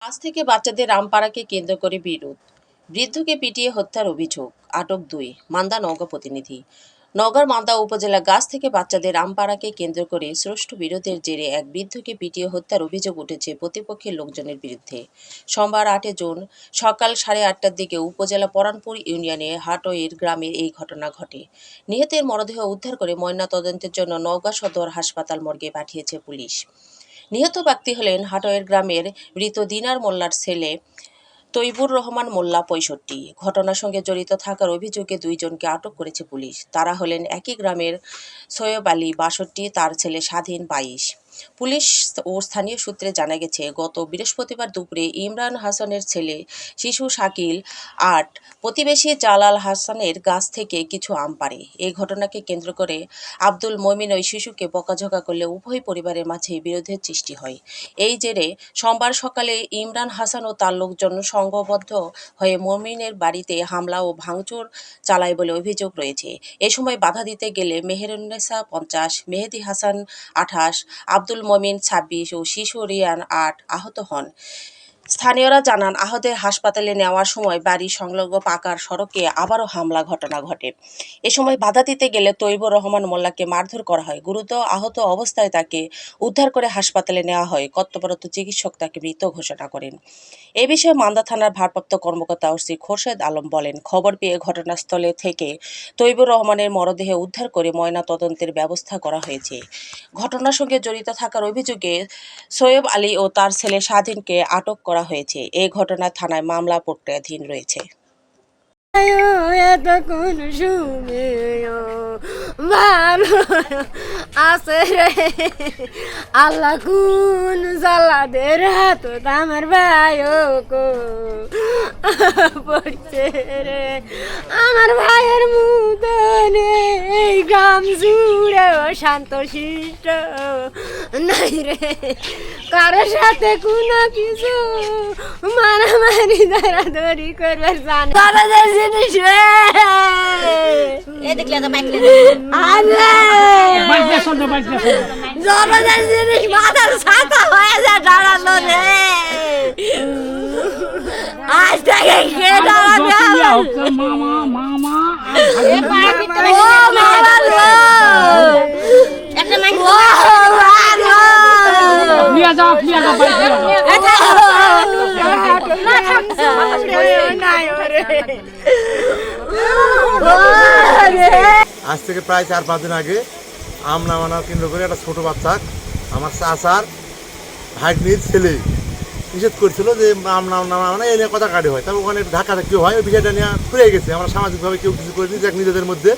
আজ থেকে বাচ্চাদের আমপাড়াকে কেন্দ্র করে বিরোধ। বৃদ্ধকে পিটিয়ে হত্যার অভিযোগ, আটক ২। মান্দা নওগাঁ প্রতিনিধি। নওগাঁর মান্দা উপজেলা গাছ থেকে বাচ্চাদের আমপাড়াকে কেন্দ্র করে স্রষ্টা বিরোধের জেরে এক বৃদ্ধকে পিটিয়ে হত্যার অভিযোগ উঠেছে প্রতিপক্ষের লোকজনের বিরুদ্ধে। সোমবার ৮ জুন সকাল ৮:৩০টার দিকে উপজেলা পরানপুর ইউনিয়নে হাটইর গ্রামে এই ঘটনা ঘটে। নিহতের মরদেহ উদ্ধার করে ময়নাতদন্তের জন্য নওগাঁ সদর হাসপাতাল মর্গে পাঠিয়েছে পুলিশ। নিহত ব্যক্তি হলেন হাটইর গ্রামের মৃত দিনার মোল্লার ছেলে তৈবুর রহমান মোল্লা ৬৫। ঘটনার সঙ্গে জড়িত থাকার অভিযোগে ২ জনকে আটক করেছে পুলিশ। তারা হলেন একই গ্রামের সৈয়ব আলী ৬২, তার ছেলে স্বাধীন ২২। পুলিশ ও স্থানীয় সূত্রে জানা গেছে, গত বৃহস্পতিবার দুপুরে ইমরান হাসানের ছেলে শিশু শাকিল ৮ প্রতিবেশী জালাল হাসানের গাছ থেকে কিছু আম পাড়ে। এই ঘটনাকে কেন্দ্র করে আব্দুল মমিন ওই শিশুকে বকাঝকা করলে উভয় পরিবারের মাঝে বিরোধের সৃষ্টি হয়। এই জেরে সোমবার সকালে ইমরান হাসান ও তার লোকজন সংঘবদ্ধ হয়ে মমিনের বাড়িতে হামলা ও ভাঙচুর চালায় বলে অভিযোগ রয়েছে। এ সময় বাধা দিতে গেলে মেহেরুন্নেসা ৫০, মেহেদি হাসান ২৮, আব্দুল মমিন ২৬ ও শিশু রিয়ান ৮ আহত হন। স্থানীয়রা জানান, আহতদের হাসপাতালে নেওয়ার সময় বাড়ি সংলগ্ন পাকার সড়কে আবারও হামলা ঘটনা ঘটে। এ সময় বাধা দিতে গেলে তৈবুর রহমান মোল্লাকে মারধর করা হয়। গুরুতর আহত অবস্থায় তাকে উদ্ধার করে হাসপাতালে নেওয়া হয়। কর্তব্যরত চিকিৎসক তাকে মৃত ঘোষণা করেন। এ বিষয়ে মান্দা থানার ভারপ্রাপ্ত কর্মকর্তা ওসি খোরশেদ আলম বলেন, খবর পেয়ে ঘটনাস্থলে থেকে তৈবুর রহমানের মরদেহ উদ্ধার করে ময়নাতদন্তের ব্যবস্থা করা হয়েছে। ঘটনার সঙ্গে জড়িত থাকার অভিযোগে সৈয়ব আলী ও তার ছেলে স্বাধীনকে আটক করা হয়েছে। এই ঘটনায় থানায় মামলা প্রক্রিয়াধীন রয়েছে। এতক্ষণ শুনেও ভালো আছে রে আল্লাহ, কোন জালাদের হাত আমার ভাইও পড়ছে রে। আমার ভাইয়ের মুদনে এই গ্রাম জুড়েও শান্ত শিষ্ট নাই রে, কারোর সাথে কোনো কিছু মারামারি ধরাধরি করবার জানে জিনিস রে। জনদের জিনিস মাথার ছাতা হয়ে যায় দাঁড়ালো রে। আজ থেকে কে দাঁড়াবে? আজ থেকে প্রায় ৪-৫ দিন আগে আম নামানোর কেন্দ্র করে একটা ছোটো বাচ্চা আমার চাচার ভাগ্নির ছেলে নিষেধ করছিল যে আম নামানো এই নিয়ে কথা কাটি হয়। তারপর ওখানে ঢাকা কেউ হয়, ওই বিষয়টা নিয়ে ঘুরে গেছে। আমরা সামাজিকভাবে কেউ কিছু করিনি, যাক নিজেদের মধ্যে।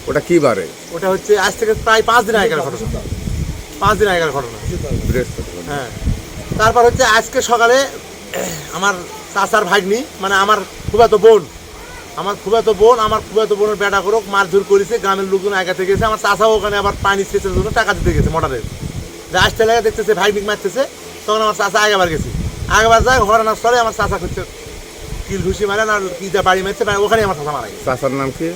ওটা কি বারে? ওটা হচ্ছে আজ থেকে প্রায় ৫ দিন আগেকার ঘটনা। ৫ দিন আগেকার ঘটনা। হ্যাঁ, তারপর হচ্ছে আজকে সকালে আমার চাচার ভাগ্নি, মানে আমার ফুফাতো বোন, আমার ফুফাতো বোনের বেটা করে মারধর করেছে। গ্রামের লোকজন আগে থেকে গেছে। আমার চাচাও ওখানে আবার পানি সেচের জন্য টাকা দিতে গেছে মোটরের। আসতে লাগে দেখতেছে ভাগ্নিক মারতেছে, তখন আমার চাচা আগেবার গেছে। আগেবার যায় ঘটনার স্থলে আমার চাচা করছে কিল ঘুষি মারেন আর কি বাড়ি মারছে, ওখানে আমার চাচা মারা গেছে। চাচার নাম কি?